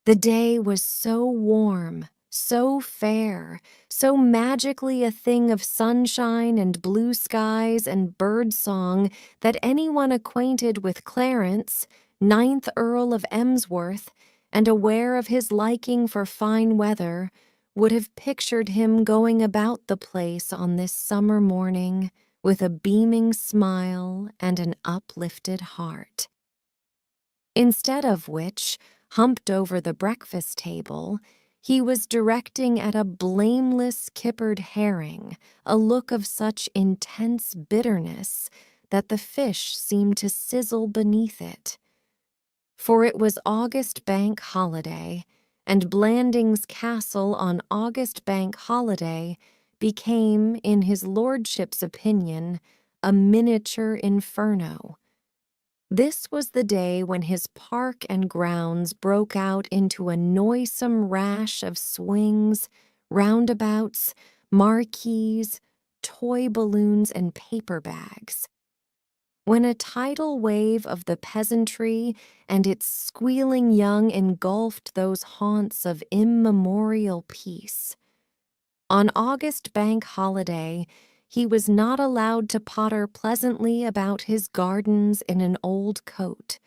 The day was so warm, so fair, so magically a thing of sunshine and blue skies and bird song that anyone acquainted with Clarence, 9th Earl of Emsworth, and aware of his liking for fine weather, would have pictured him going about the place on this summer morning with a beaming smile and an uplifted heart. Instead of which, humped over the breakfast table, he was directing at a blameless kippered herring a look of such intense bitterness that the fish seemed to sizzle beneath it. For it was August Bank Holiday, and Blanding's castle on August Bank Holiday became, in his lordship's opinion, a miniature inferno. This was the day when his park and grounds broke out into a noisome rash of swings, roundabouts, marquees, toy balloons, and paper bags. When a tidal wave of the peasantry and its squealing young engulfed those haunts of immemorial peace. On August Bank Holiday, he was not allowed to potter pleasantly about his gardens in an old coat.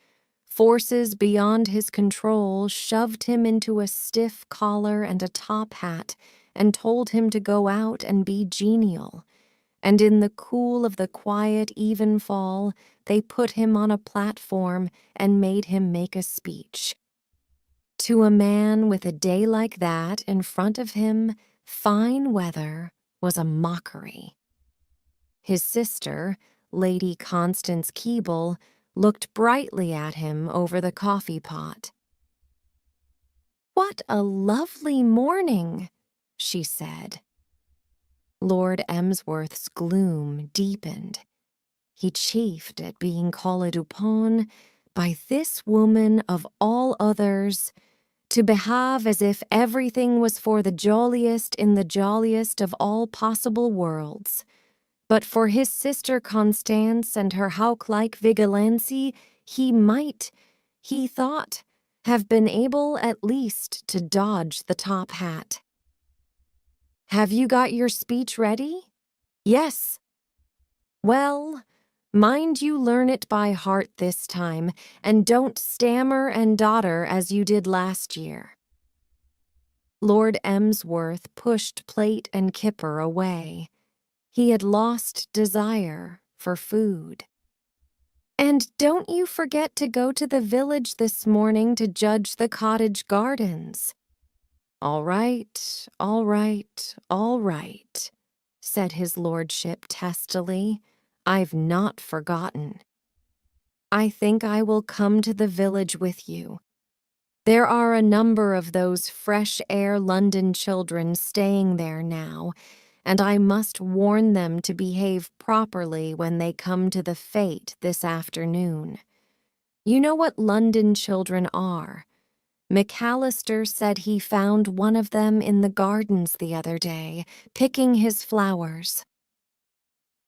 Forces beyond his control shoved him into a stiff collar and a top hat and told him to go out and be genial. And in the cool of the quiet evenfall, they put him on a platform and made him make a speech. To a man with a day like that in front of him, fine weather was a mockery. His sister, Lady Constance Keble, looked brightly at him over the coffee pot. "What a lovely morning," she said. Lord Emsworth's gloom deepened. He chafed at being called upon, by this woman of all others, to behave as if everything was for the jolliest in the jolliest of all possible worlds. But for his sister Constance and her hawk-like vigilancy, he might, he thought, have been able at least to dodge the top hat. "Have you got your speech ready?" "Yes." "Well, mind you learn it by heart this time, and don't stammer and dotter as you did last year." Lord Emsworth pushed plate and kipper away. He had lost desire for food. "And don't you forget to go to the village this morning to judge the cottage gardens." "All right, all right, all right," said his lordship testily. "I've not forgotten. I think I will come to the village with you. There are a number of those fresh-air London children staying there now, and I must warn them to behave properly when they come to the fete this afternoon. You know what London children are. McAllister said he found one of them in the gardens the other day, picking his flowers."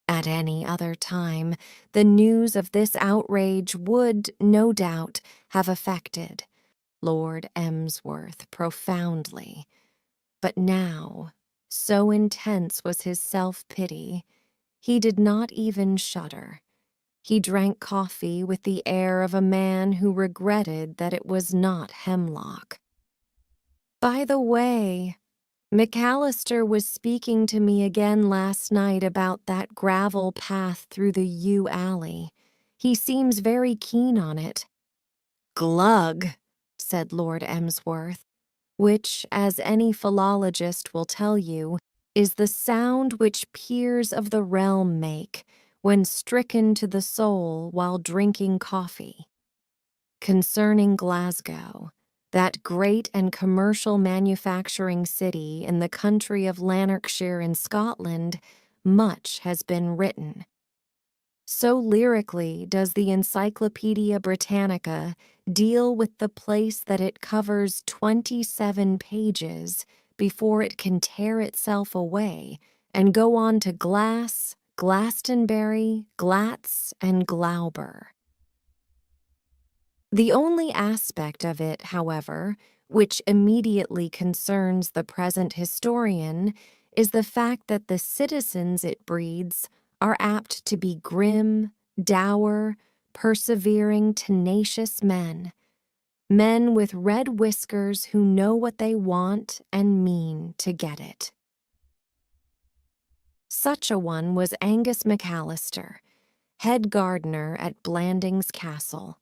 At any other time, the news of this outrage would, no doubt, have affected Lord Emsworth profoundly. But now, so intense was his self-pity, he did not even shudder. He drank coffee with the air of a man who regretted that it was not hemlock. "By the way, McAllister was speaking to me again last night about that gravel path through the yew alley. He seems very keen on it." "Glug," said Lord Emsworth, which, as any philologist will tell you, is the sound which peers of the realm make when stricken to the soul while drinking coffee. Concerning Glasgow, that great and commercial manufacturing city in the country of Lanarkshire in Scotland, much has been written. So lyrically does the Encyclopedia Britannica deal with the place that it covers 27 pages before it can tear itself away and go on to Glass, Glastonbury, Glatz, and Glauber. The only aspect of it, however, which immediately concerns the present historian, is the fact that the citizens it breeds are apt to be grim, dour, persevering, tenacious men. Men with red whiskers who know what they want and mean to get it. Such a one was Angus McAllister, head gardener at Blandings Castle.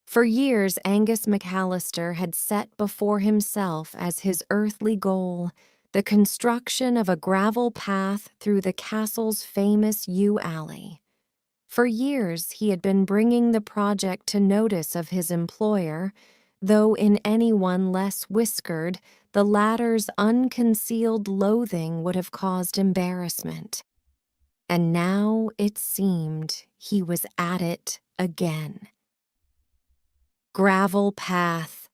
For years, Angus McAllister had set before himself as his earthly goal the construction of a gravel path through the castle's famous yew alley. For years, he had been bringing the project to notice of his employer, though in anyone less whiskered, the latter's unconcealed loathing would have caused embarrassment. And now it seemed he was at it again. Gravel path.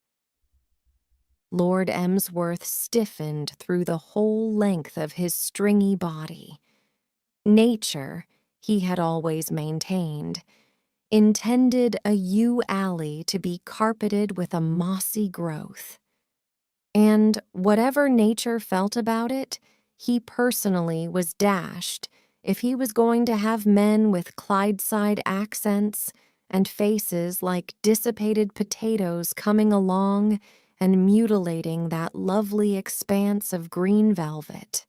Lord Emsworth stiffened through the whole length of his stringy body. Nature, he had always maintained, intended a yew alley to be carpeted with a mossy growth. And whatever nature felt about it, he personally was dashed if he was going to have men with Clydeside accents and faces like dissipated potatoes coming along and mutilating that lovely expanse of green velvet.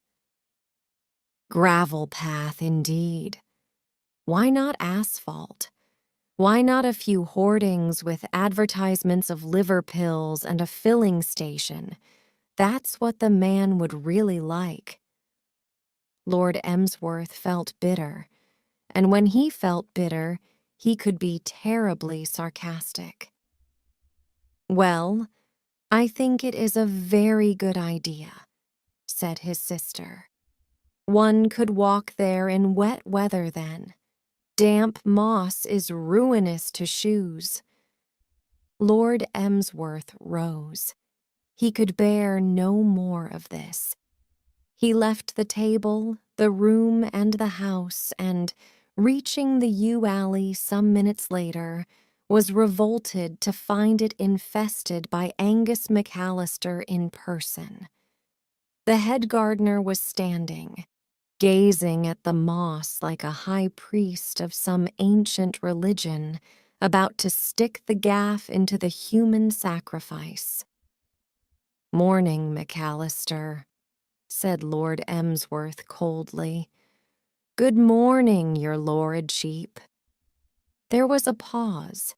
Gravel path, indeed. Why not asphalt? Why not a few hoardings with advertisements of liver pills and a filling station? That's what the man would really like. Lord Emsworth felt bitter, and when he felt bitter, he could be terribly sarcastic. "Well, I think it is a very good idea," said his sister. "One could walk there in wet weather then. Damp moss is ruinous to shoes." Lord Emsworth rose. He could bear no more of this. He left the table, the room, and the house, and, reaching the yew alley some minutes later, was revolted to find it infested by Angus McAllister in person. The head gardener was standing, gazing at the moss like a high priest of some ancient religion, about to stick the gaff into the human sacrifice. "Morning, McAllister," said Lord Emsworth coldly. "Good morning, your lordship." There was a pause.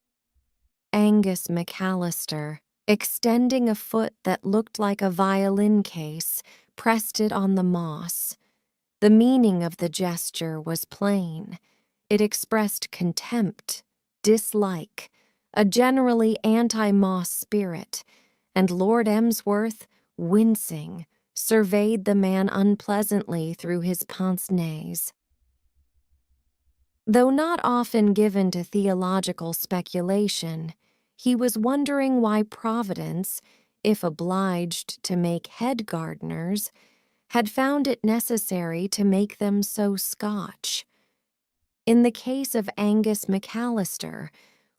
Angus McAllister, extending a foot that looked like a violin case, pressed it on the moss. The meaning of the gesture was plain. It expressed contempt, dislike, a generally anti-moss spirit, and Lord Emsworth, wincing, surveyed the man unpleasantly through his pince-nez. Though not often given to theological speculation, he was wondering why Providence, if obliged to make head gardeners, had found it necessary to make them so Scotch. In the case of Angus McAllister,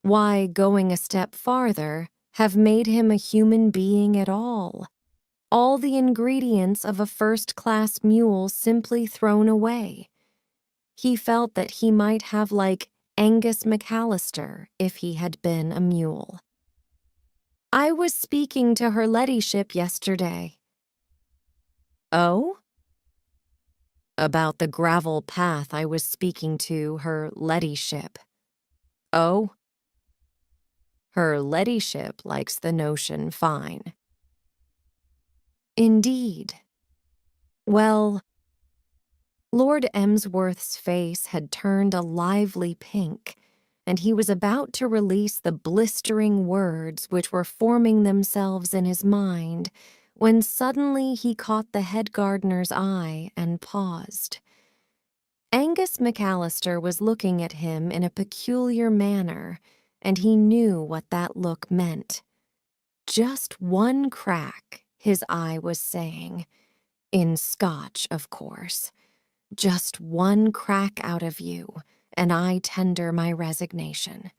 why, going a step farther, have made him a human being at all? All the ingredients of a first-class mule simply thrown away. He felt that he might have like Angus McAllister if he had been a mule. "I was speaking to her ladyship yesterday." "Oh?" "About the gravel path I was speaking to her ladyship." "Oh?" "Her ladyship likes the notion fine." "Indeed. Well," Lord Emsworth's face had turned a lively pink, and he was about to release the blistering words which were forming themselves in his mind, when suddenly he caught the head gardener's eye and paused. Angus McAllister was looking at him in a peculiar manner, and he knew what that look meant. "Just one crack," his eye was saying. In Scotch, of course. "Just one crack out of you, and I tender my resignation."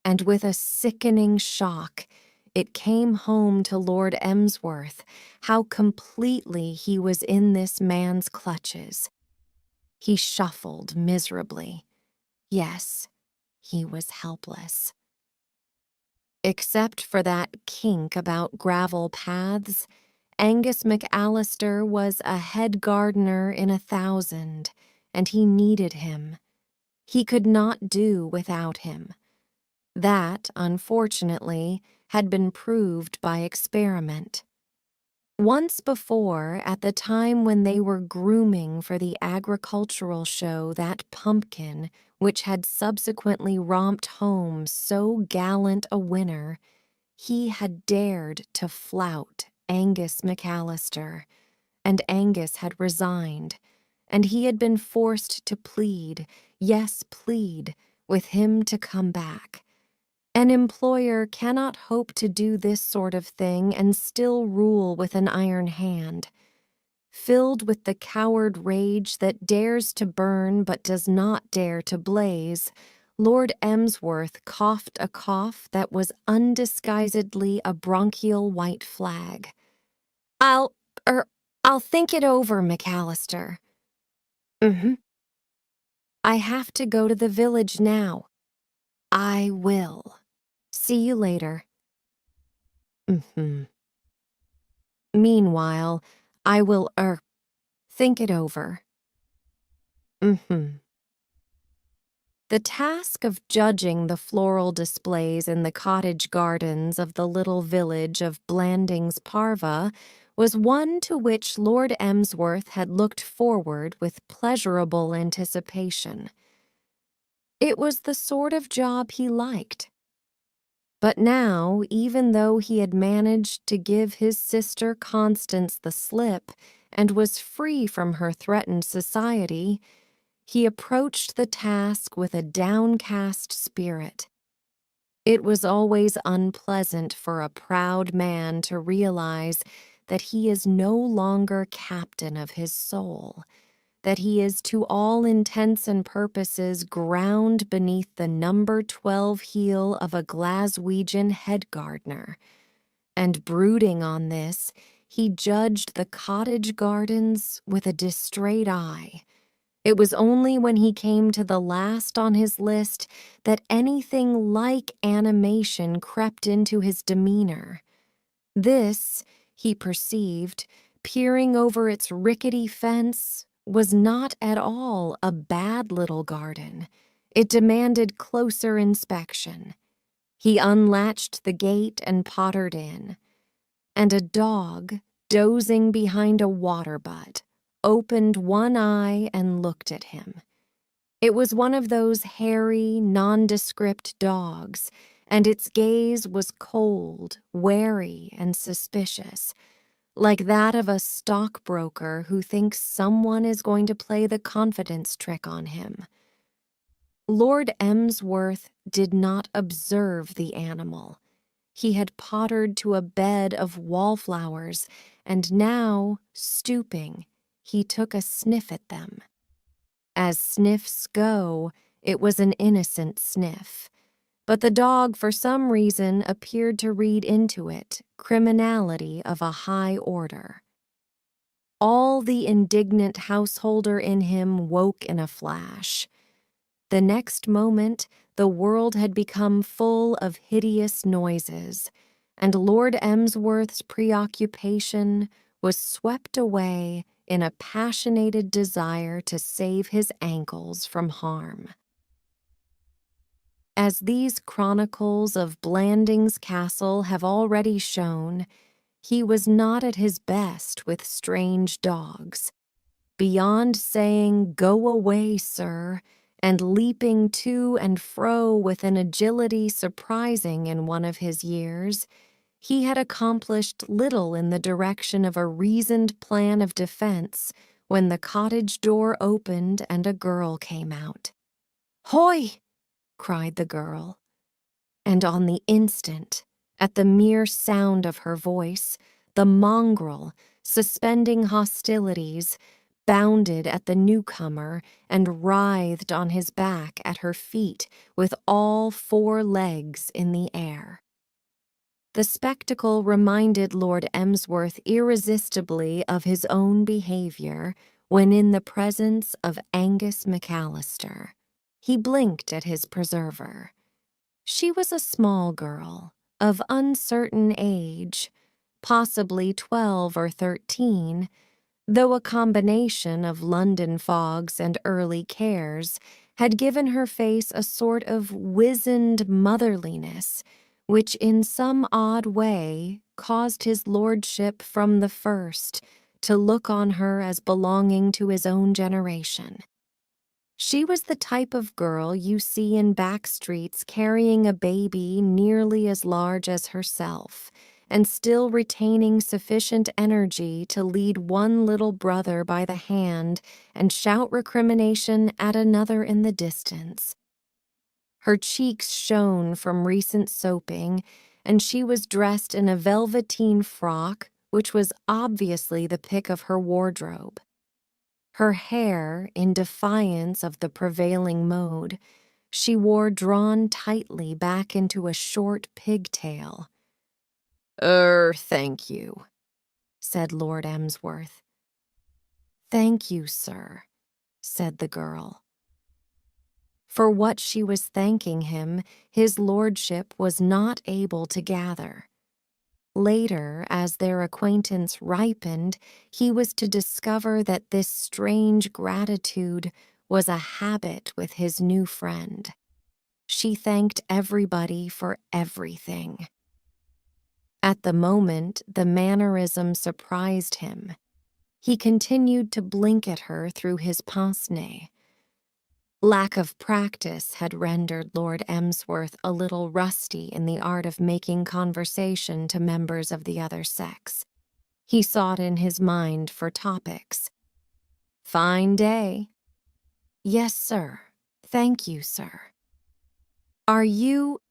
and with a sickening shock, it came home to Lord Emsworth how completely he was in this man's clutches. He shuffled miserably. Yes, he was helpless. Except for that kink about gravel paths, Angus McAllister was a head gardener in 1,000, and he needed him. He could not do without him. That, unfortunately, had been proved by experiment. Once before, at the time when they were grooming for the agricultural show that pumpkin, which had subsequently romped home so gallant a winner, he had dared to flout Angus McAllister, and Angus had resigned, and he had been forced to plead, yes, plead, with him to come back. An employer cannot hope to do this sort of thing and still rule with an iron hand. Filled with the coward rage that dares to burn but does not dare to blaze, Lord Emsworth coughed a cough that was undisguisedly a bronchial white flag. I'll think it over, McAllister. I have to go to the village now. I will. See you later. Meanwhile, I will, think it over. The task of judging the floral displays in the cottage gardens of the little village of Blandings Parva was one to which Lord Emsworth had looked forward with pleasurable anticipation. It was the sort of job he liked. But now, even though he had managed to give his sister Constance the slip and was free from her threatened society, he approached the task with a downcast spirit. It was always unpleasant for a proud man to realize that he is no longer captain of his soul, that he is to all intents and purposes ground beneath the number 12 heel of a Glaswegian head gardener. And brooding on this, he judged the cottage gardens with a distraught eye. It was only when he came to the last on his list that anything like animation crept into his demeanor. This, he perceived, peering over its rickety fence, was not at all a bad little garden. It demanded closer inspection. He unlatched the gate and pottered in, and a dog, dozing behind a water butt, opened one eye and looked at him. It was one of those hairy, nondescript dogs, and its gaze was cold, wary, and suspicious, like that of a stockbroker who thinks someone is going to play the confidence trick on him. Lord Emsworth did not observe the animal. He had pottered to a bed of wallflowers, and now, stooping, he took a sniff at them. As sniffs go, it was an innocent sniff, but the dog for some reason appeared to read into it criminality of a high order. All the indignant householder in him woke in a flash. The next moment, the world had become full of hideous noises, and Lord Emsworth's preoccupation was swept away in a passionated desire to save his ankles from harm. As these chronicles of Blandings Castle have already shown, he was not at his best with strange dogs. Beyond saying, "Go away, sir," and leaping to and fro with an agility surprising in one of his years, he had accomplished little in the direction of a reasoned plan of defense when the cottage door opened and a girl came out. "Hoy!" cried the girl. And on the instant, at the mere sound of her voice, the mongrel, suspending hostilities, bounded at the newcomer and writhed on his back at her feet with all 4 legs in the air. The spectacle reminded Lord Emsworth irresistibly of his own behavior when in the presence of Angus McAllister. He blinked at his preserver. She was a small girl, of uncertain age, possibly 12 or 13, though a combination of London fogs and early cares had given her face a sort of wizened motherliness, which in some odd way caused his lordship from the first to look on her as belonging to his own generation. She was the type of girl you see in back streets carrying a baby nearly as large as herself, and still retaining sufficient energy to lead one little brother by the hand and shout recrimination at another in the distance. Her cheeks shone from recent soaping, and she was dressed in a velveteen frock which was obviously the pick of her wardrobe. Her hair, in defiance of the prevailing mode, she wore drawn tightly back into a short pigtail. Thank you," said Lord Emsworth. "Thank you, sir," said the girl. For what she was thanking him, his lordship was not able to gather. Later, as their acquaintance ripened, he was to discover that this strange gratitude was a habit with his new friend. She thanked everybody for everything. At the moment, the mannerism surprised him. He continued to blink at her through his pince-nez. Lack of practice had rendered Lord Emsworth a little rusty in the art of making conversation to members of the other sex. He sought in his mind for topics. "Fine day." "Yes, sir. Thank you, sir." "Are you—"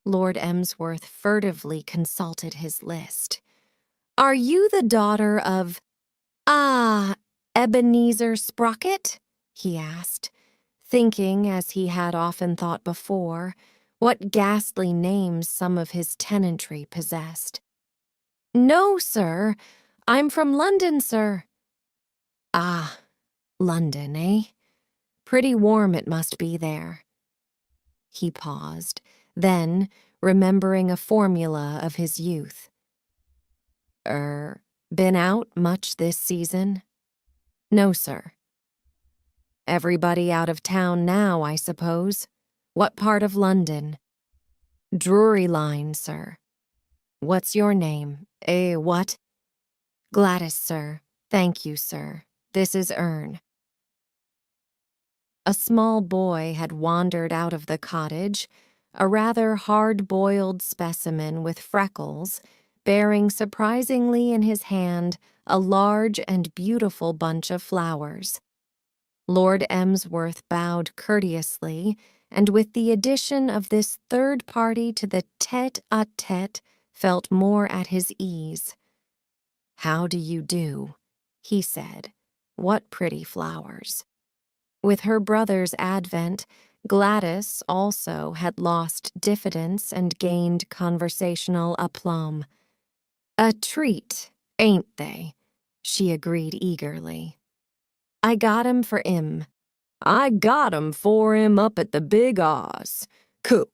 Lord Emsworth furtively consulted his list. "Are you the daughter of— Ebenezer Sprocket?" he asked, thinking, as he had often thought before, what ghastly names some of his tenantry possessed. "No, sir. I'm from London, sir." "Ah, London, eh? Pretty warm it must be there." He paused, then, remembering a formula of his youth. Been out much this season?" "No, sir." "Everybody out of town now, I suppose. What part of London?" "Drury Line, sir." "What's your name? What?" "Gladys, sir. Thank you, sir. This is Ern." A small boy had wandered out of the cottage, a rather hard-boiled specimen with freckles, bearing surprisingly in his hand a large and beautiful bunch of flowers. Lord Emsworth bowed courteously, and with the addition of this third party to the tête-à-tête, felt more at his ease. "How do you do?" he said. "What pretty flowers." With her brother's advent, Gladys also had lost diffidence and gained conversational aplomb. "A treat, ain't they?" she agreed eagerly. "I got 'em for 'im." "I got 'em for him up at the Big Oz. Coo.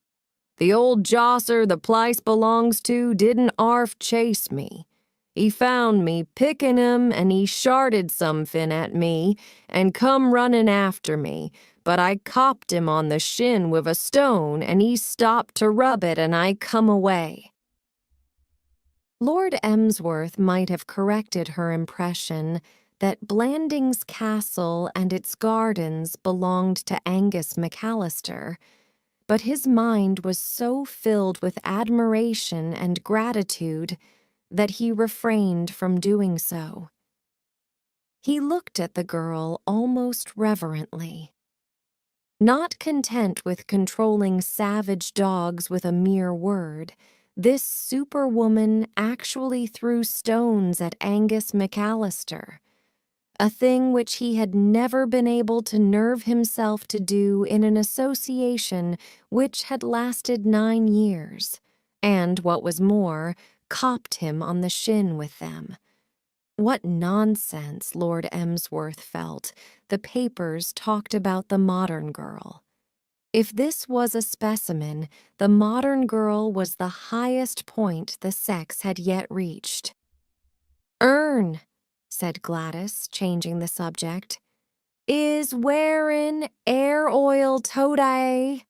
The old josser the place belongs to didn't 'arf chase me. He found me pickin' 'em and he sharted somefin at me and come runnin' after me, but I copped him on the shin with a stone and he stopped to rub it and I come away." Lord Emsworth might have corrected her impression that Blandings Castle and its gardens belonged to Angus McAllister, but his mind was so filled with admiration and gratitude that he refrained from doing so. He looked at the girl almost reverently. Not content with controlling savage dogs with a mere word, this superwoman actually threw stones at Angus McAllister. a thing which he had never been able to nerve himself to do in an association which had lasted 9 years, and, what was more, copped him on the shin with them. What nonsense, Lord Emsworth felt. The papers talked about the modern girl. If this was a specimen, the modern girl was the highest point the sex had yet reached. "Ern," said Gladys, changing the subject, "is wearin' air oil today."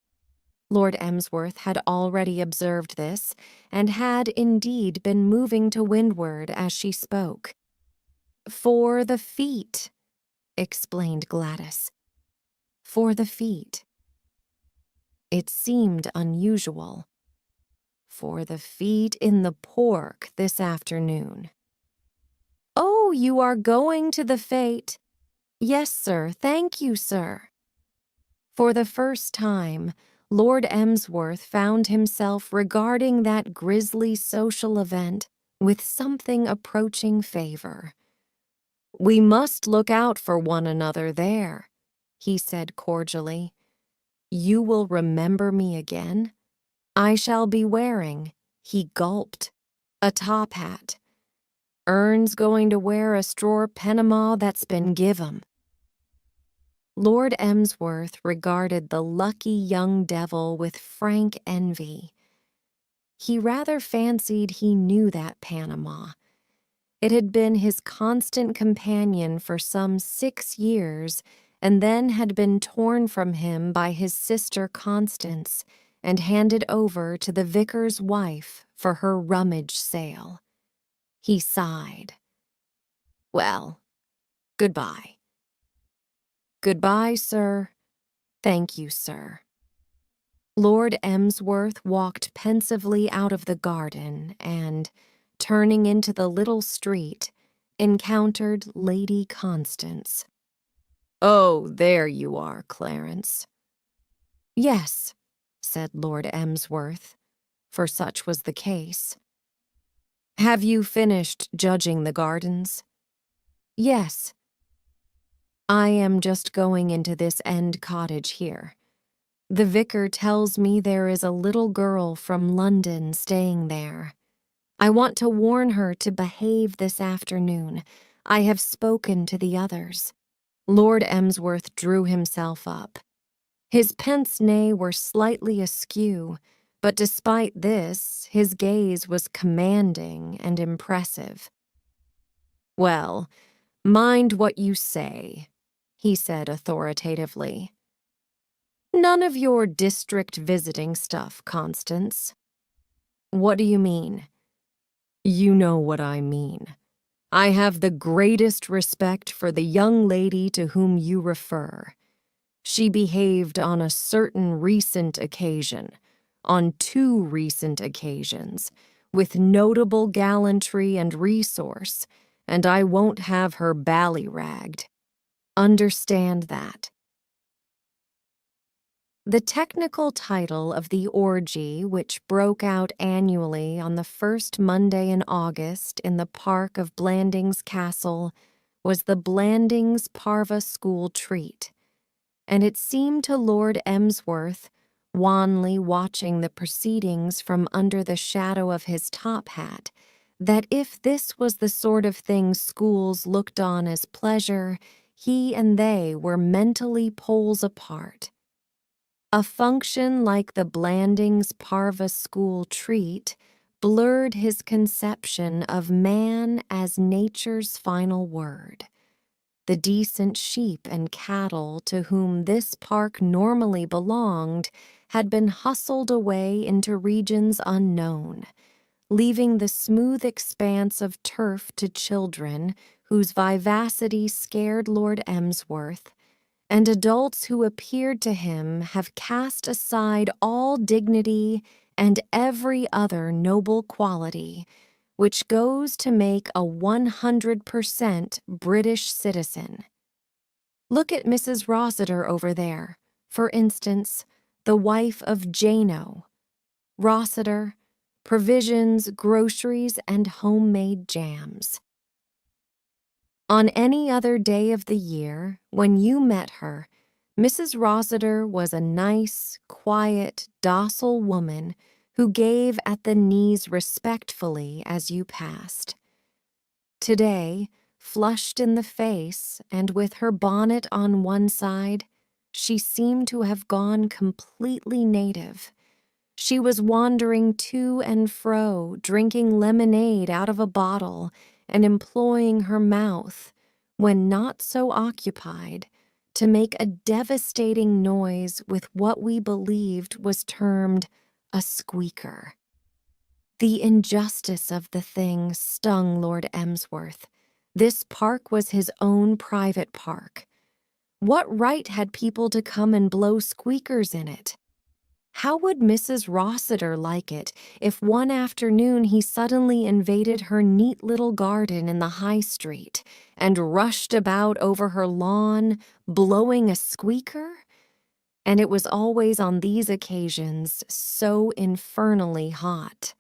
Lord Emsworth had already observed this, and had indeed been moving to windward as she spoke. "For the feet," explained Gladys. "For the feet." It seemed unusual. "For the feet in the pork this afternoon." "Oh, you are going to the fete?" "Yes, sir, thank you, sir." For the first time, Lord Emsworth found himself regarding that grisly social event with something approaching favor. "We must look out for one another there," he said cordially. "You will remember me again? I shall be wearing," he gulped, "a top hat. Ern's going to wear a straw Panama that's been give 'em." Lord Emsworth regarded the lucky young devil with frank envy. He rather fancied he knew that Panama. It had been his constant companion for some 6 years, and then had been torn from him by his sister Constance and handed over to the vicar's wife for her rummage sale. He sighed. "Well, goodbye." "Goodbye, sir." "Thank you, sir." Lord Emsworth walked pensively out of the garden and, turning into the little street, encountered Lady Constance. "Oh, there you are, Clarence." "Yes," said Lord Emsworth, for such was the case. "Have you finished judging the gardens?" "Yes." "I am just going into this end cottage here. The vicar tells me there is a little girl from London staying there. I want to warn her to behave this afternoon. I have spoken to the others." Lord Emsworth drew himself up. His pince-nez were slightly askew, but despite this, his gaze was commanding and impressive. "Well, mind what you say," he said authoritatively. "None of your district visiting stuff, Constance." "What do you mean?" "You know what I mean. I have the greatest respect for the young lady to whom you refer. She behaved on a certain recent occasion, on 2 recent occasions, with notable gallantry and resource, and I won't have her ballyragged. Understand that." The technical title of the orgy, which broke out annually on the first Monday in August in the park of Blandings Castle, was the Blandings Parva School Treat, and it seemed to Lord Emsworth, wanly watching the proceedings from under the shadow of his top hat, that if this was the sort of thing schools looked on as pleasure, he and they were mentally poles apart. A function like the Blandings Parva School Treat blurred his conception of man as nature's final word. The decent sheep and cattle to whom this park normally belonged had been hustled away into regions unknown, leaving the smooth expanse of turf to children whose vivacity scared Lord Emsworth, and adults who appeared to him have cast aside all dignity and every other noble quality which goes to make a 100% British citizen. Look at Mrs. Rossiter over there, for instance, the wife of Jano. Rossiter, provisions, groceries, and homemade jams. On any other day of the year, when you met her, Mrs. Rossiter was a nice, quiet, docile woman who gave at the knees respectfully as you passed. Today, flushed in the face and with her bonnet on one side, she seemed to have gone completely native. She was wandering to and fro, drinking lemonade out of a bottle and employing her mouth, when not so occupied, to make a devastating noise with what we believed was termed a squeaker. The injustice of the thing stung Lord Emsworth. This park was his own private park. What right had people to come and blow squeakers in it? How would Mrs. Rossiter like it if one afternoon he suddenly invaded her neat little garden in the high street and rushed about over her lawn, blowing a squeaker? And it was always on these occasions so infernally hot.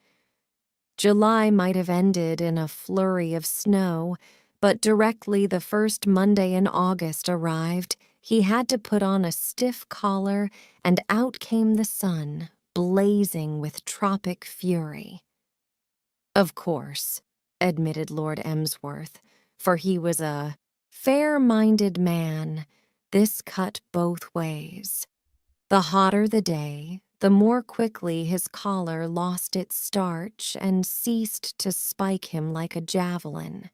July might have ended in a flurry of snow, but directly the first Monday in August arrived, he had to put on a stiff collar, and out came the sun, blazing with tropic fury. Of course, admitted Lord Emsworth, for he was a fair-minded man, this cut both ways. The hotter the day, the more quickly his collar lost its starch and ceased to spike him like a javelin.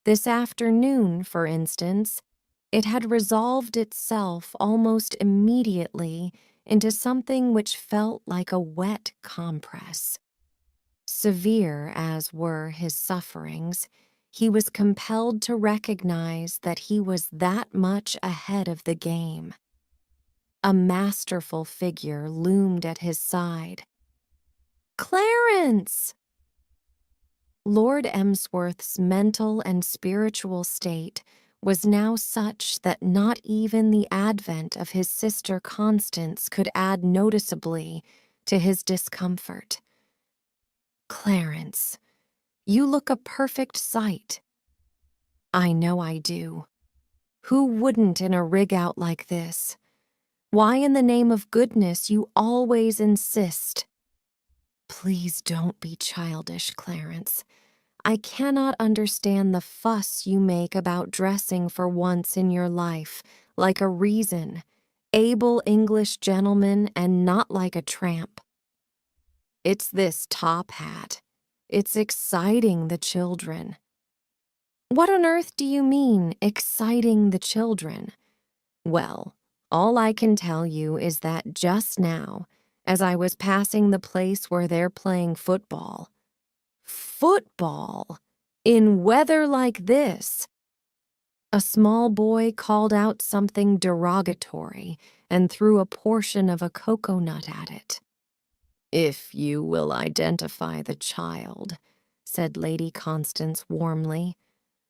This afternoon, for instance, it had resolved itself almost immediately into something which felt like a wet compress. Severe as were his sufferings, he was compelled to recognize that he was that much ahead of the game. A masterful figure loomed at his side. "Clarence!" Lord Emsworth's mental and spiritual state was now such that not even the advent of his sister Constance could add noticeably to his discomfort. "Clarence, you look a perfect sight." "I know I do. Who wouldn't in a rig-out like this? Why in the name of goodness you always insist?" "Please don't be childish, Clarence. I cannot understand the fuss you make about dressing for once in your life, like a reason, able English gentleman and not like a tramp. It's this top hat. It's exciting the children." "What on earth do you mean, exciting the children?" "Well, all I can tell you is that just now, as I was passing the place where they're playing football." "Football? In weather like this?" A small boy called out something derogatory and threw a portion of a coconut at it. "If you will identify the child," said Lady Constance warmly,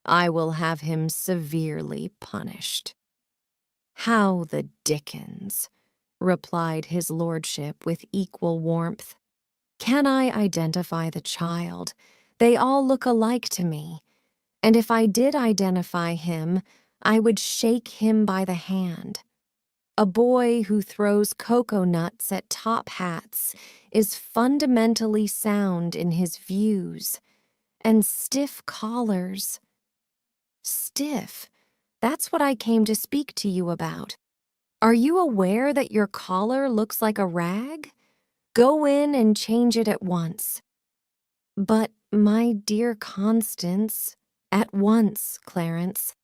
"I will have him severely punished." "How the dickens?" replied his lordship with equal warmth. "Can I identify the child? They all look alike to me. And if I did identify him, I would shake him by the hand. A boy who throws coconuts at top hats is fundamentally sound in his views. And stiff collars. Stiff. That's what I came to speak to you about. Are you aware that your collar looks like a rag? Go in and change it at once." "But, my dear Constance, at once, Clarence.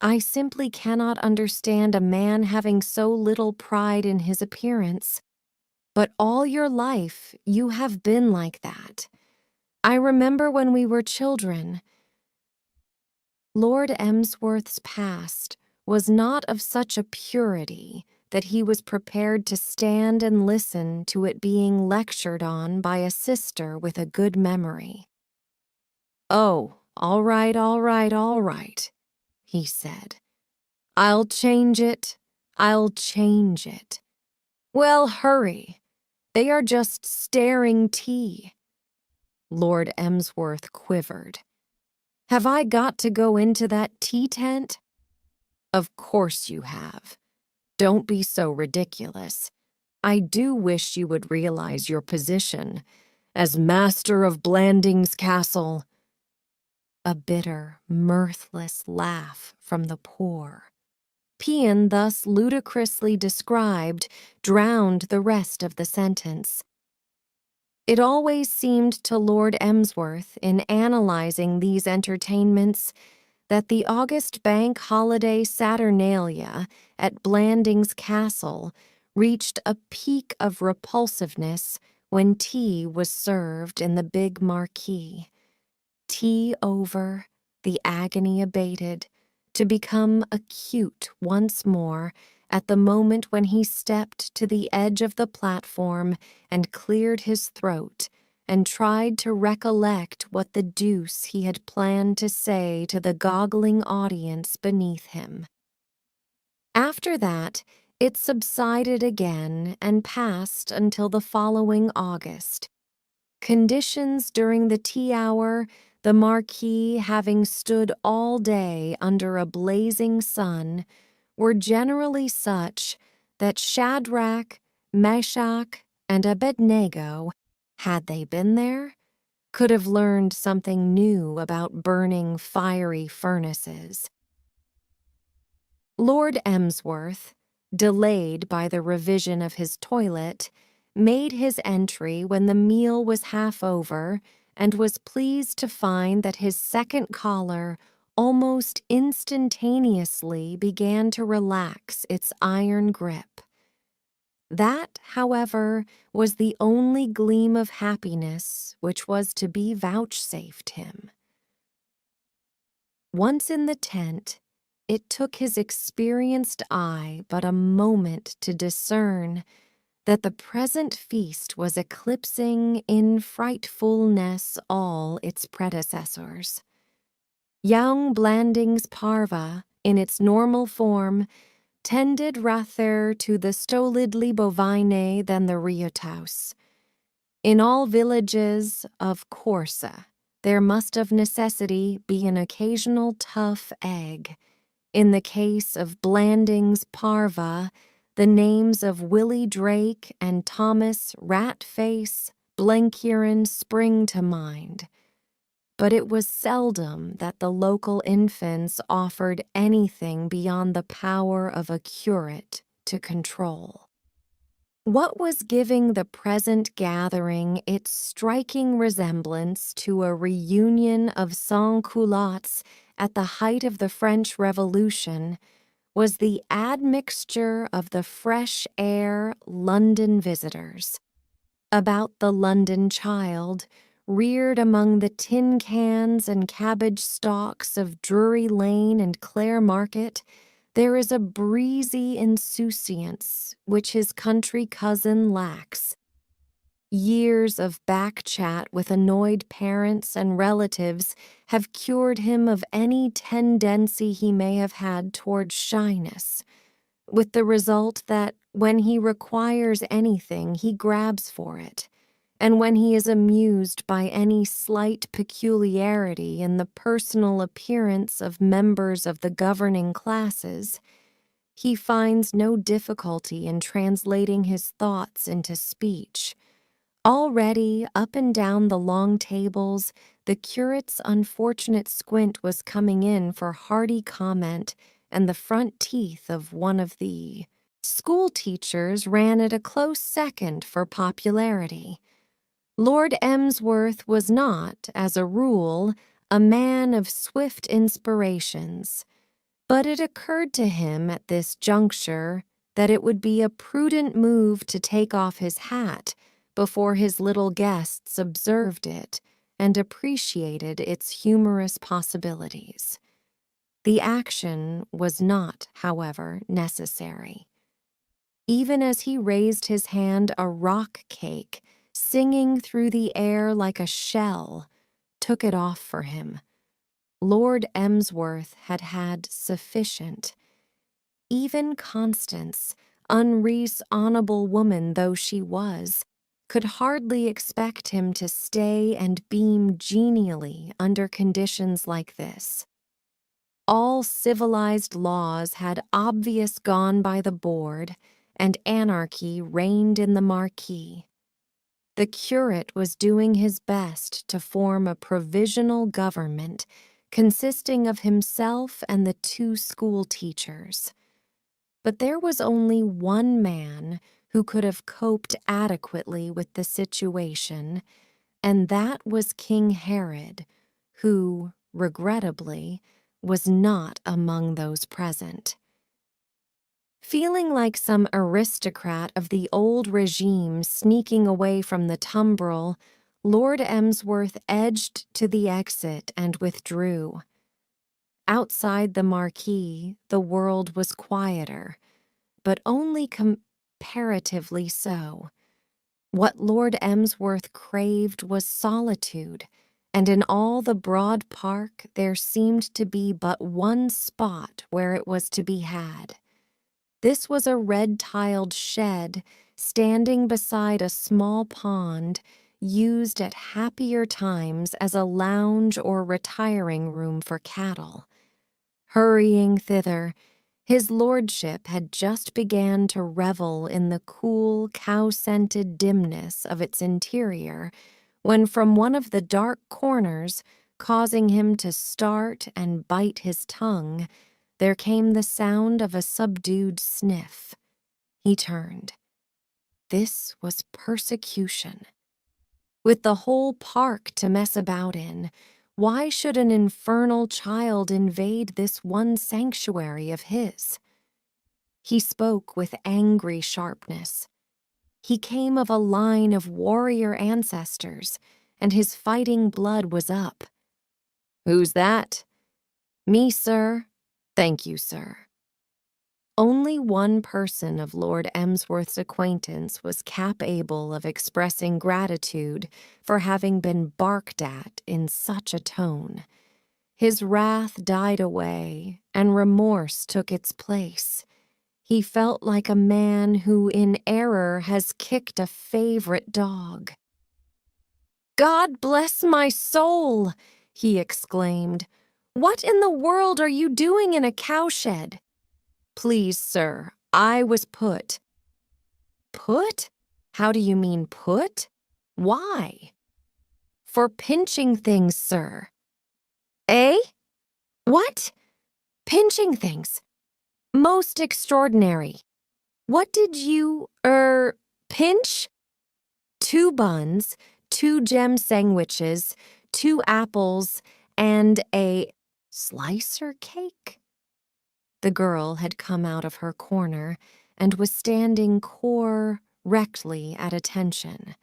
I simply cannot understand a man having so little pride in his appearance. But all your life you have been like that. I remember when we were children." Lord Emsworth's past was not of such a purity that he was prepared to stand and listen to it being lectured on by a sister with a good memory. "Oh, all right, all right, all right," he said. "I'll change it. I'll change it. Well, hurry. They are just staring tea." Lord Emsworth quivered. Have I got to go into that tea tent? Of course you have. Don't be so ridiculous. I do wish you would realize your position as master of Blandings Castle. A bitter, mirthless laugh from the poor. Paean, thus ludicrously described, drowned the rest of the sentence. It always seemed to Lord Emsworth, in analyzing these entertainments, that the August Bank holiday Saturnalia at Blandings Castle reached a peak of repulsiveness when tea was served in the big marquee. Tea over, the agony abated, to become acute once more at the moment when he stepped to the edge of the platform and cleared his throat and tried to recollect what the deuce he had planned to say to the goggling audience beneath him. After that, it subsided again and passed until the following August. Conditions during the tea hour, the marquee having stood all day under a blazing sun, were generally such that Shadrach, Meshach, and Abednego, had they been there, could have learned something new about burning fiery furnaces. Lord Emsworth, delayed by the revision of his toilet, made his entry when the meal was half over and was pleased to find that his second collar almost instantaneously began to relax its iron grip. That, however, was the only gleam of happiness which was to be vouchsafed him. Once in the tent, it took his experienced eye but a moment to discern that the present feast was eclipsing in frightfulness all its predecessors. Young Blandings parva, in its normal form, tended rather to the stolidly bovine than the riotaus. In all villages of Corsa, there must of necessity be an occasional tough egg. In the case of Blandings parva, the names of Willie Drake and Thomas Ratface Blenkiron spring to mind. But it was seldom that the local infants offered anything beyond the power of a curate to control. What was giving the present gathering its striking resemblance to a reunion of sans-culottes at the height of the French Revolution was the admixture of the fresh air London visitors. About the London child, reared among the tin cans and cabbage stalks of Drury Lane and Clare Market, there is a breezy insouciance which his country cousin lacks. Years of back-chat with annoyed parents and relatives have cured him of any tendency he may have had toward shyness, with the result that when he requires anything, he grabs for it, and when he is amused by any slight peculiarity in the personal appearance of members of the governing classes, he finds no difficulty in translating his thoughts into speech. Already, up and down the long tables, the curate's unfortunate squint was coming in for hearty comment, and the front teeth of one of the school teachers ran at a close second for popularity. Lord Emsworth was not, as a rule, a man of swift inspirations, but it occurred to him at this juncture that it would be a prudent move to take off his hat before his little guests observed it and appreciated its humorous possibilities. The action was not, however, necessary. Even as he raised his hand, a rock cake, singing through the air like a shell, took it off for him. Lord Emsworth had had sufficient. Even Constance, Henri's honorable woman though she was, could hardly expect him to stay and beam genially under conditions like this. All civilized laws had obvious gone by the board, and anarchy reigned in the marquee. The curate was doing his best to form a provisional government consisting of himself and the 2 school teachers. But there was only one man who could have coped adequately with the situation, and that was King Herod, who, regrettably, was not among those present. Feeling like some aristocrat of the old regime sneaking away from the tumbril, Lord Emsworth edged to the exit and withdrew. Outside the marquee, the world was quieter, but only comparatively so. What Lord Emsworth craved was solitude, and in all the broad park there seemed to be but one spot where it was to be had. This was a red-tiled shed standing beside a small pond used at happier times as a lounge or retiring room for cattle. Hurrying thither, his lordship had just began to revel in the cool, cow-scented dimness of its interior when from one of the dark corners, causing him to start and bite his tongue, there came the sound of a subdued sniff. He turned. This was persecution. With the whole park to mess about in, why should an infernal child invade this one sanctuary of his? He spoke with angry sharpness. He came of a line of warrior ancestors, and his fighting blood was up. "Who's that?" "Me, sir." "Thank you, sir." Only one person of Lord Emsworth's acquaintance was capable of expressing gratitude for having been barked at in such a tone. His wrath died away, and remorse took its place. He felt like a man who in error has kicked a favorite dog. "God bless my soul!" he exclaimed. "What in the world are you doing in a cowshed?" "Please, sir, I was put." "Put? How do you mean put? Why?" "For pinching things, sir." "Eh? What? Pinching things? Most extraordinary. What did you, pinch?" "2 buns, 2 gem sandwiches, 2 apples, and a slicer cake?" The girl had come out of her corner and was standing correctly at attention.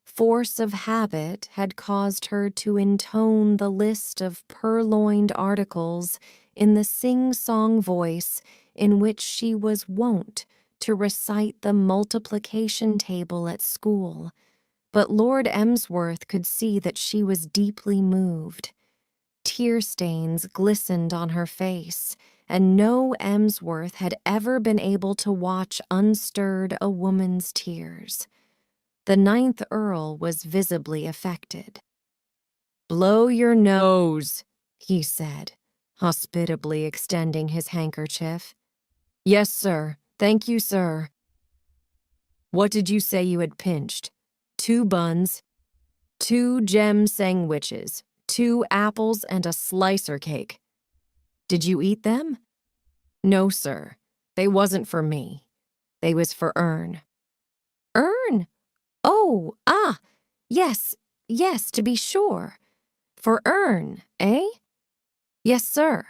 Force of habit had caused her to intone the list of purloined articles in the sing-song voice in which she was wont to recite the multiplication table at school. But Lord Emsworth could see that she was deeply moved. Tear stains glistened on her face, and no Emsworth had ever been able to watch unstirred a woman's tears. The 9th Earl was visibly affected. "Blow your nose," he said, hospitably extending his handkerchief. "Yes, sir. Thank you, sir." "What did you say you had pinched?" 2 buns, 2 gem sandwiches, 2 apples, and a slicer cake." "Did you eat them?" "No, sir. They wasn't for me. They was for Ern." "Ern? Oh, yes, to be sure. For Ern, eh?" "Yes, sir.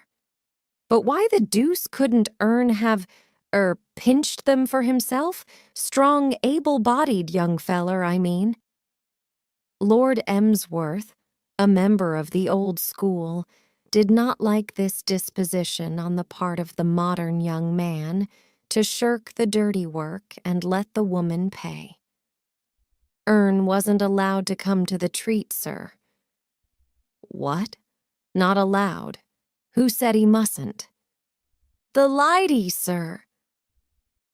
But why the deuce couldn't Ern have, pinched them for himself? Strong, able-bodied young feller, I mean." Lord Emsworth, a member of the old school, did not like this disposition on the part of the modern young man to shirk the dirty work and let the woman pay. "Ern wasn't allowed to come to the treat, sir." "What? Not allowed? Who said he mustn't?" "The lady, sir."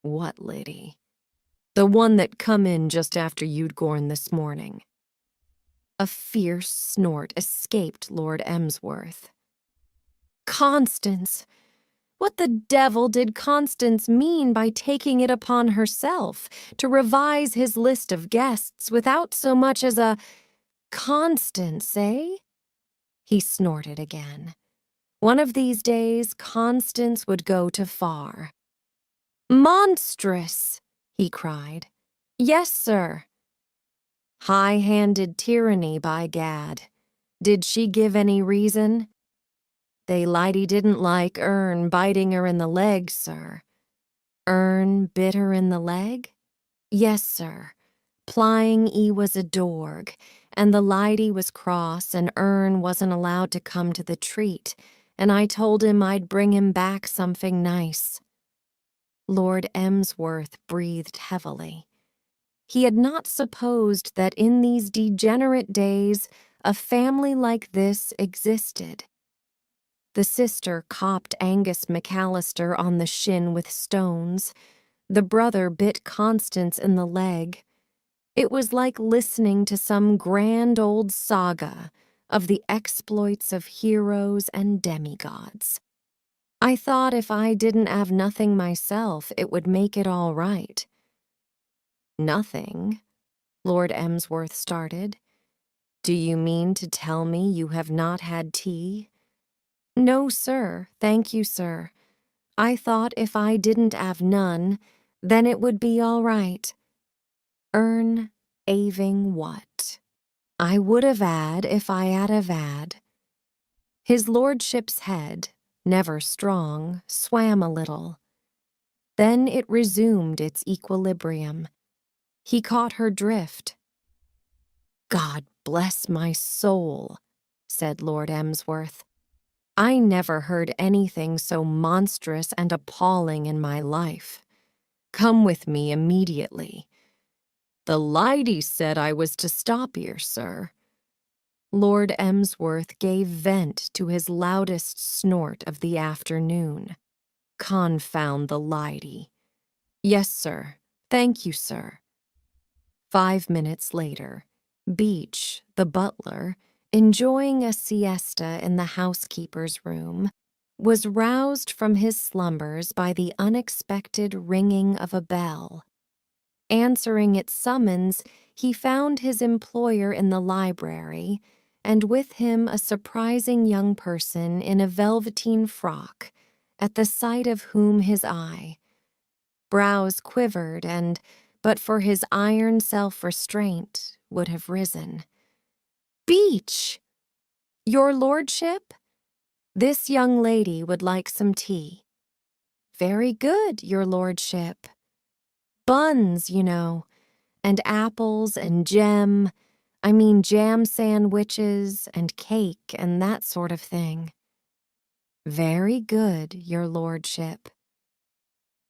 "What lady?" The one that come in just after you'd gorn this morning." A fierce snort escaped Lord Emsworth. "Constance! What the devil did Constance mean by taking it upon herself to revise his list of guests without so much as a Constance, eh?" He snorted again. One of these days, Constance would go to far. "Monstrous!" he cried. "Yes, sir." "High-handed tyranny, by gad. Did she give any reason?" "They lighty didn't like Ern biting her in the leg, sir." "Ern bit her in the leg?" "Yes, sir. Plying 'e was a dorg, and the lighty was cross, and Ern wasn't allowed to come to the treat, and I told him I'd bring him back something nice." Lord Emsworth breathed heavily. He had not supposed that in these degenerate days a family like this existed. The sister copped Angus McAllister on the shin with stones. The brother bit Constance in the leg. It was like listening to some grand old saga of the exploits of heroes and demigods. "I thought if I didn't have nothing myself, it would make it all right." "Nothing?" Lord Emsworth started. "Do you mean to tell me you have not had tea?" "No, sir. Thank you, sir. I thought if I didn't have none, then it would be all right." "Ern aving what?" "I would have 'ad if I had have 'ad." His lordship's head, never strong, swam a little. Then it resumed its equilibrium. He caught her drift. "God bless my soul," said Lord Emsworth. "I never heard anything so monstrous and appalling in my life. Come with me immediately." "The lighty said I was to stop here, sir." Lord Emsworth gave vent to his loudest snort of the afternoon. "Confound the lighty." "Yes, sir. Thank you, sir." 5 minutes later, Beach, the butler, enjoying a siesta in the housekeeper's room, was roused from his slumbers by the unexpected ringing of a bell. Answering its summons, he found his employer in the library, and with him a surprising young person in a velveteen frock, at the sight of whom his brows quivered and, but for his iron self-restraint, would have risen. "Beach! Your lordship? This young lady would like some tea." "Very good, your lordship." "Buns, you know, and apples and jam sandwiches and cake and that sort of thing." "Very good, your lordship."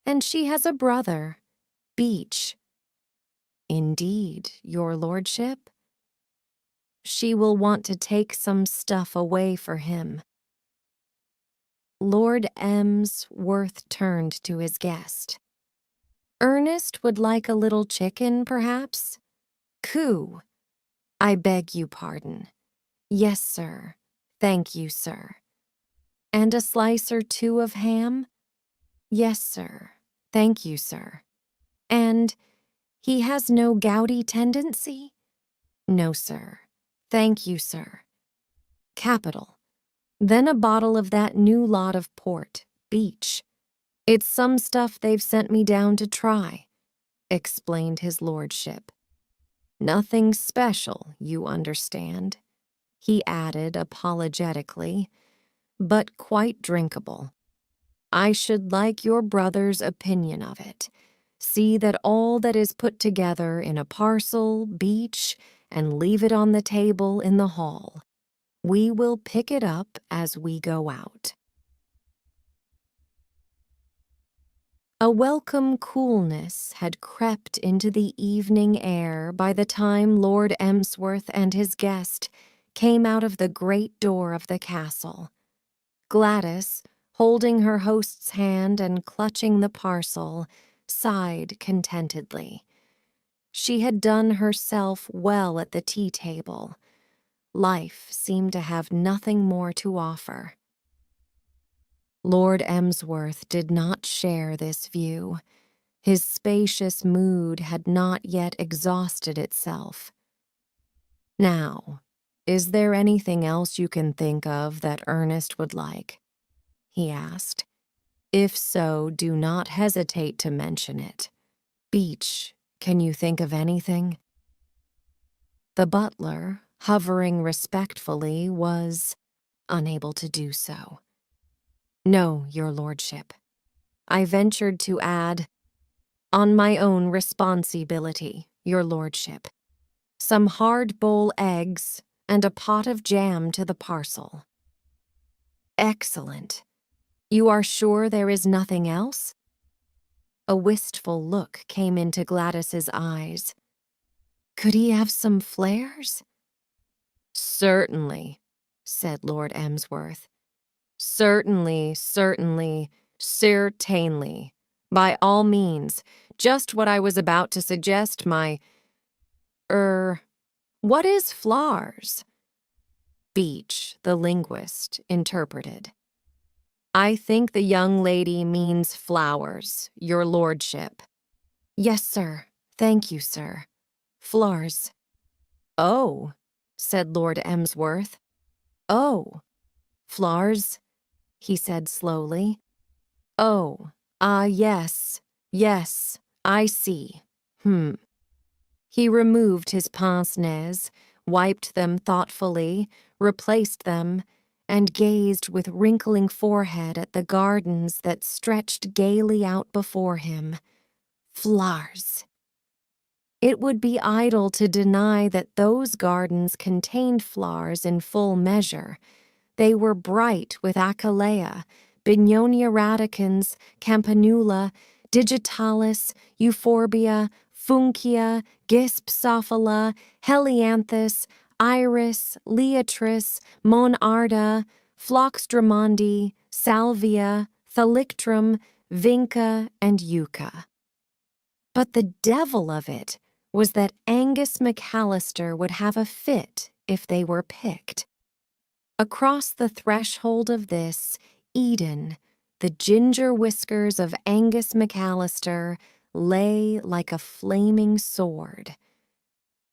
"And she has a brother, Beach." "Indeed, your lordship." "She will want to take some stuff away for him." Lord Emsworth turned to his guest. "Ernest would like a little chicken, perhaps?" "Coo." "I beg you pardon." "Yes, sir. Thank you, sir." "And a slice or two of ham?" "Yes, sir. Thank you, sir." "And he has no gouty tendency?" "No, sir. Thank you, sir." "Capital. Then a bottle of that new lot of port, Beach. It's some stuff they've sent me down to try," explained his lordship. "Nothing special, you understand," he added apologetically, "but quite drinkable. I should like your brother's opinion of it. See that all that is put together in a parcel, Beach, and leave it on the table in the hall. We will pick it up as we go out." A welcome coolness had crept into the evening air by the time Lord Emsworth and his guest came out of the great door of the castle. Gladys, holding her host's hand and clutching the parcel, sighed contentedly. She had done herself well at the tea table. Life seemed to have nothing more to offer. Lord Emsworth did not share this view. His spacious mood had not yet exhausted itself. "Now, is there anything else you can think of that Ernest would like?" he asked. "If so, do not hesitate to mention it. Beach, can you think of anything?" The butler, hovering respectfully, was unable to do so. "No, your lordship." I ventured to add, "On my own responsibility, your lordship. Some hard-boiled eggs and a pot of jam to the parcel." "Excellent. You are sure there is nothing else?" A wistful look came into Gladys's eyes. "Could he have some flares?" "Certainly," said Lord Emsworth. "Certainly, certainly. By all means. Just what I was about to suggest, my... what is flowers?" Beach, the linguist, interpreted. "I think the young lady means flowers, your lordship." "Yes, sir. Thank you, sir. Flowers." "Oh," said Lord Emsworth. "Oh, flowers," he said slowly. "Oh, yes, I see. He removed his pince-nez, wiped them thoughtfully, replaced them, and gazed with wrinkling forehead at the gardens that stretched gaily out before him. Flowers. It would be idle to deny that those gardens contained flowers in full measure. They were bright with achillea, Bignonia radicans, campanula, digitalis, euphorbia, funkia, gyspsophylla, helianthus, iris, leotris, monarda, phlox drummondii, salvia, thalictrum, vinca, and yucca. But the devil of it was that Angus McAllister would have a fit if they were picked. Across the threshold of this, Eden, the ginger whiskers of Angus McAllister, lay like a flaming sword.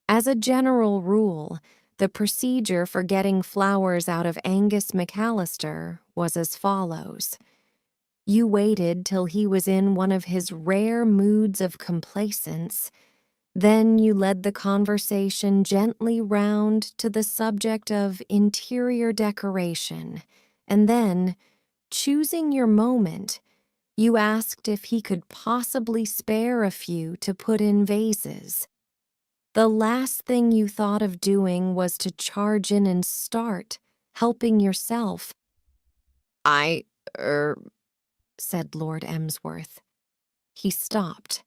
As a general rule, the procedure for getting flowers out of Angus McAllister was as follows. You waited till he was in one of his rare moods of complacence. Then you led the conversation gently round to the subject of interior decoration, and then, choosing your moment, you asked if he could possibly spare a few to put in vases. The last thing you thought of doing was to charge in and start, helping yourself. "I, said Lord Emsworth. He stopped.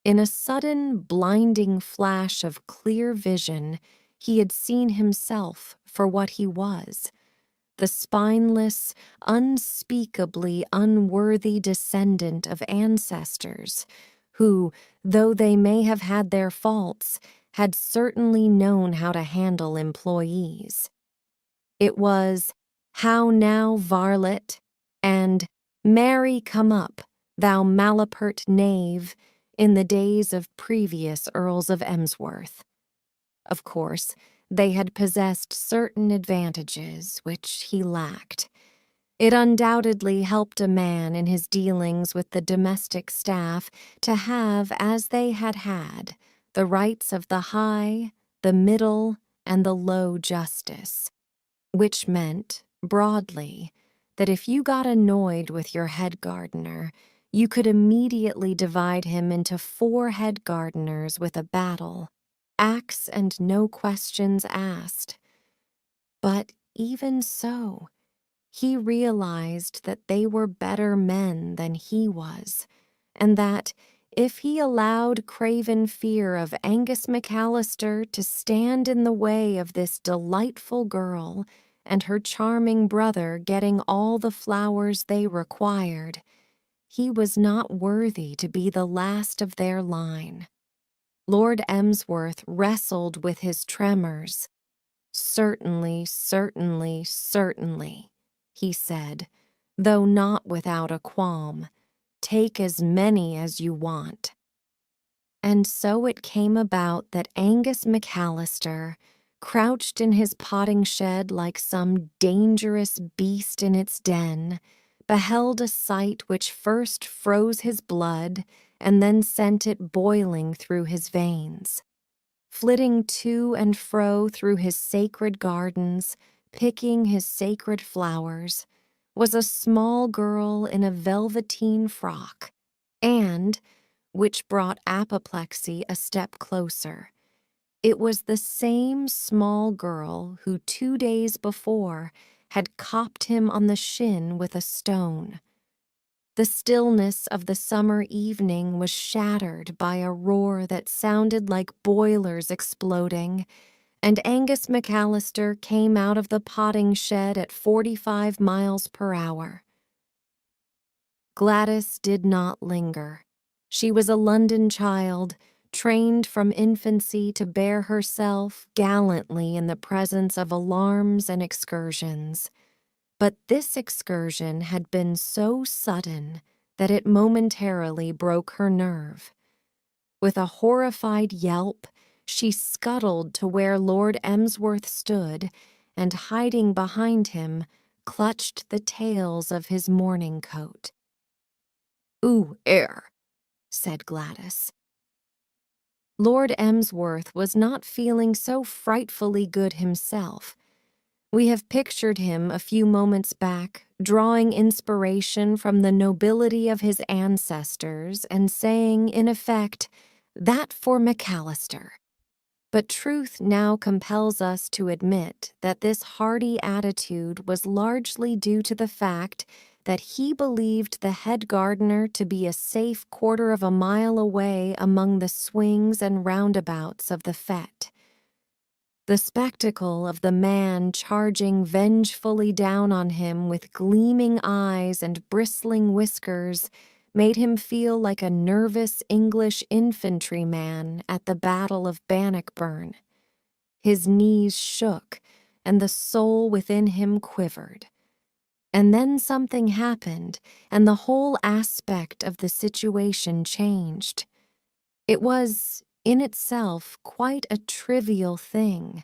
In a sudden, blinding flash of clear vision, he had seen himself for what he was, the spineless, unspeakably unworthy descendant of ancestors who, though they may have had their faults, had certainly known how to handle employees. It was, "How now, varlet?" and "Marry, come up, thou malapert knave," in the days of previous Earls of Emsworth. Of course, they had possessed certain advantages which he lacked. It undoubtedly helped a man in his dealings with the domestic staff to have, as they had had, the rights of the high, the middle, and the low justice, which meant, broadly, that if you got annoyed with your head gardener, you could immediately divide him into 4 head gardeners with a battle, axe and no questions asked. But even so, he realized that they were better men than he was, and that, if he allowed craven fear of Angus McAllister to stand in the way of this delightful girl and her charming brother getting all the flowers they required, he was not worthy to be the last of their line. Lord Emsworth wrestled with his tremors. "Certainly, certainly, certainly," he said, though not without a qualm. "Take as many as you want." And so it came about that Angus McAllister, crouched in his potting shed like some dangerous beast in its den, beheld a sight which first froze his blood and then sent it boiling through his veins. Flitting to and fro through his sacred gardens, picking his sacred flowers, was a small girl in a velveteen frock, and, which brought apoplexy a step closer, it was the same small girl who 2 days before had copped him on the shin with a stone. The stillness of the summer evening was shattered by a roar that sounded like boilers exploding, and Angus McAllister came out of the potting shed at 45 miles per hour. Gladys did not linger. She was a London child, trained from infancy to bear herself gallantly in the presence of alarms and excursions. But this excursion had been so sudden that it momentarily broke her nerve. With a horrified yelp, she scuttled to where Lord Emsworth stood and, hiding behind him, clutched the tails of his morning coat. "Ooh, air," said Gladys. Lord Emsworth was not feeling so frightfully good himself. We have pictured him a few moments back, drawing inspiration from the nobility of his ancestors and saying, in effect, "That for McAllister." But truth now compels us to admit that this hearty attitude was largely due to the fact that he believed the head gardener to be a safe 1/4 mile away among the swings and roundabouts of the fete. The spectacle of the man charging vengefully down on him with gleaming eyes and bristling whiskers made him feel like a nervous English infantryman at the Battle of Bannockburn. His knees shook, and the soul within him quivered. And then something happened, and the whole aspect of the situation changed. It was, in itself, quite a trivial thing,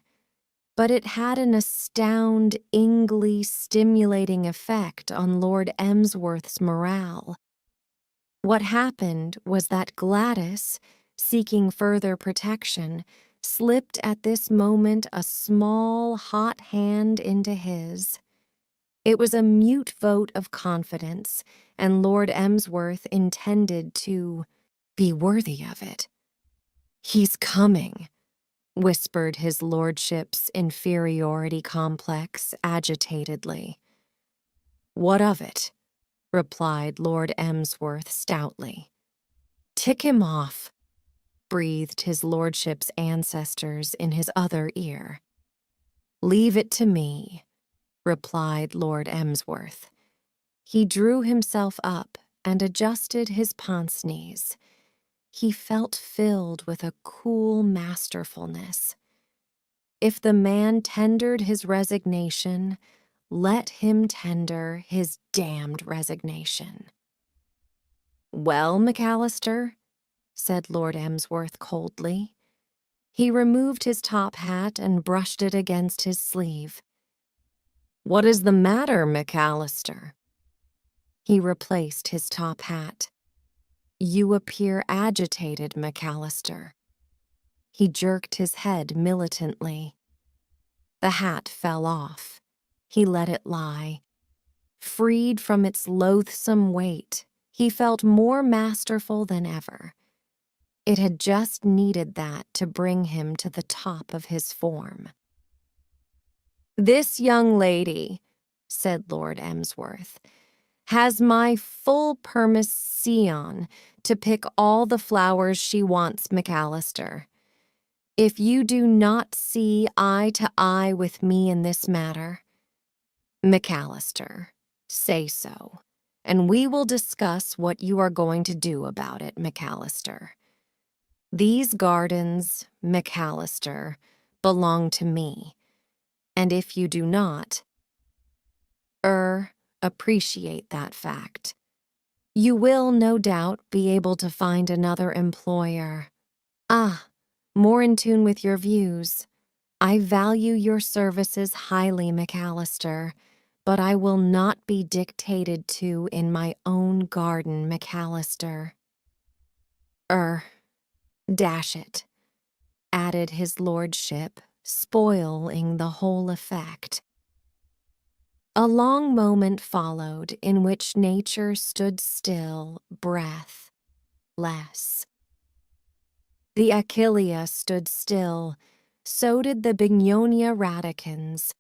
but it had an astoundingly stimulating effect on Lord Emsworth's morale. What happened was that Gladys, seeking further protection, slipped at this moment a small, hot hand into his. It was a mute vote of confidence, and Lord Emsworth intended to be worthy of it. "He's coming," whispered his lordship's inferiority complex agitatedly. "What of it?" replied Lord Emsworth stoutly. "Tick him off," breathed his lordship's ancestors in his other ear. "Leave it to me," replied Lord Emsworth. He drew himself up and adjusted his pince-nez. He felt filled with a cool masterfulness. If the man tendered his resignation, let him tender his damned resignation. "Well, McAllister?" said Lord Emsworth coldly. He removed his top hat and brushed it against his sleeve. "What is the matter, McAllister?" He replaced his top hat. "You appear agitated, McAllister." He jerked his head militantly. The hat fell off. He let it lie. Freed from its loathsome weight, he felt more masterful than ever. It had just needed that to bring him to the top of his form. "This young lady," said Lord Emsworth, "has my full permission to pick all the flowers she wants, McAllister. If you do not see eye to eye with me in this matter, McAllister, say so, and we will discuss what you are going to do about it, McAllister." These gardens, McAllister, belong to me, and if you do not, appreciate that fact, you will, no doubt, be able to find another employer. More in tune with your views. I value your services highly, McAllister, but I will not be dictated to in my own garden, McAllister. Dash it, added his lordship, spoiling the whole effect. A long moment followed in which nature stood still, breathless. The Achillea stood still, so did the Bignonia radicans,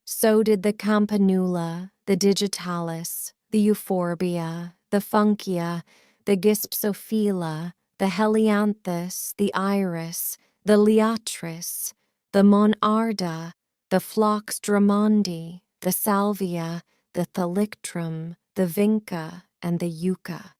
so did the Campanula, the Digitalis, the Euphorbia, the Funkia, the Gypsophila, the Helianthus, the Iris, the Liatris, the Monarda, the Phlox Drummondii, the Salvia, the Thalictrum, the Vinca, and the Yucca.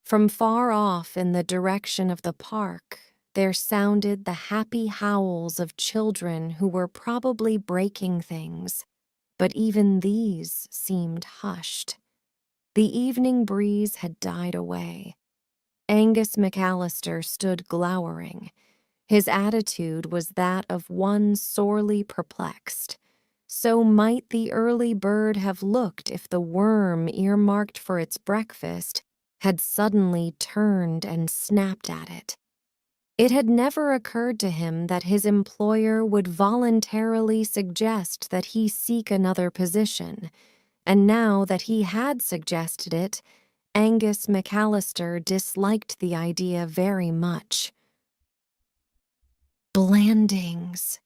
From far off in the direction of the park, there sounded the happy howls of children who were probably breaking things, but even these seemed hushed. The evening breeze had died away. Angus McAllister stood glowering. His attitude was that of one sorely perplexed. So might the early bird have looked if the worm earmarked for its breakfast had suddenly turned and snapped at it. It had never occurred to him that his employer would voluntarily suggest that he seek another position, and now that he had suggested it, Angus McAllister disliked the idea very much. Blandings.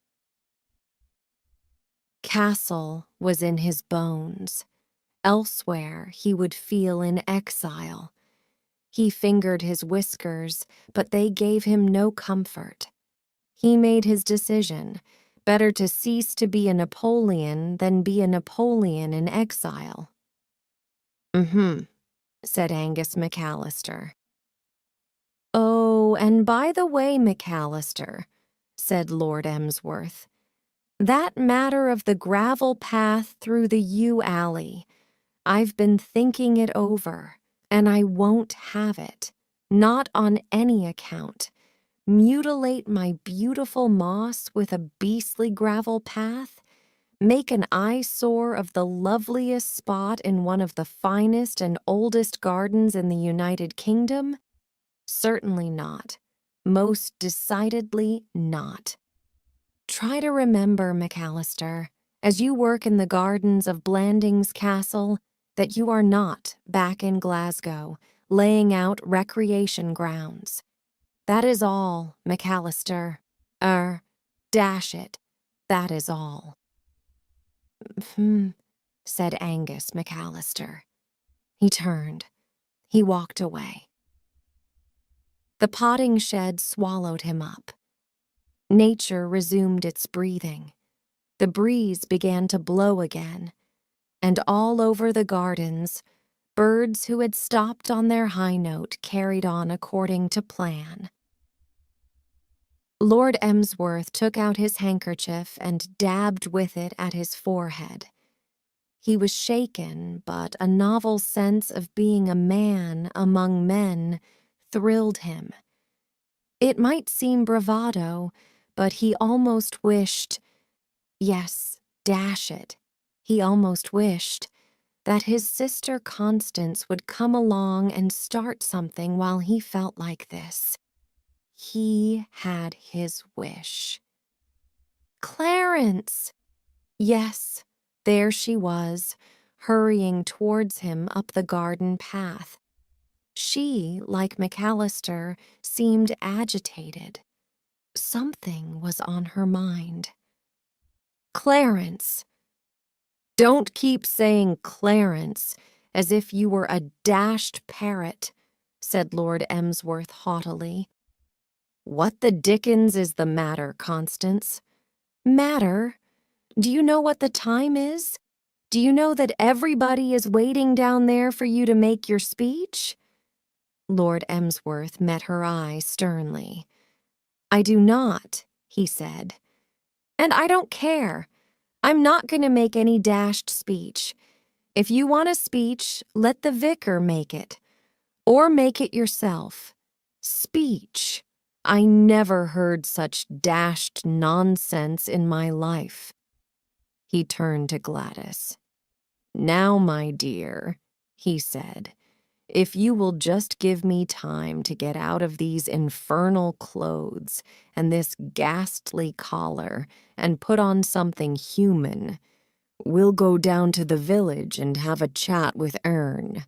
Castle was in his bones. Elsewhere, he would feel in exile. He fingered his whiskers, but they gave him no comfort. He made his decision. Better to cease to be a Napoleon than be a Napoleon in exile. Said Angus McAllister. Oh, and by the way, McAllister, said Lord Emsworth, that matter of the gravel path through the yew alley, I've been thinking it over, and I won't have it, not on any account. Mutilate my beautiful moss with a beastly gravel path? Make an eyesore of the loveliest spot in one of the finest and oldest gardens in the United Kingdom? Certainly not. Most decidedly not. Try to remember, McAllister, as you work in the gardens of Blandings Castle, that you are not back in Glasgow, laying out recreation grounds. That is all, McAllister. Dash it. That is all. Said Angus McAllister. He turned. He walked away. The potting shed swallowed him up. Nature resumed its breathing. The breeze began to blow again, and all over the gardens, birds who had stopped on their high note carried on according to plan. Lord Emsworth took out his handkerchief and dabbed with it at his forehead. He was shaken, but a novel sense of being a man among men thrilled him. It might seem bravado, but he almost wished, yes, dash it, he almost wished that his sister Constance would come along and start something while he felt like this. He had his wish. Clarence! Yes, there she was, hurrying towards him up the garden path. She, like McAllister, seemed agitated. Something was on her mind. Clarence! Don't keep saying Clarence as if you were a dashed parrot, said Lord Emsworth haughtily. What the dickens is the matter, Constance? Matter? Do you know what the time is? Do you know that everybody is waiting down there for you to make your speech? Lord Emsworth met her eye sternly. "I do not," he said. "And I don't care. I'm not going to make any dashed speech. If you want a speech, let the vicar make it. Or make it yourself. Speech. I never heard such dashed nonsense in my life." He turned to Gladys. "Now, my dear," he said, "if you will just give me time to get out of these infernal clothes and this ghastly collar and put on something human, we'll go down to the village and have a chat with Ern."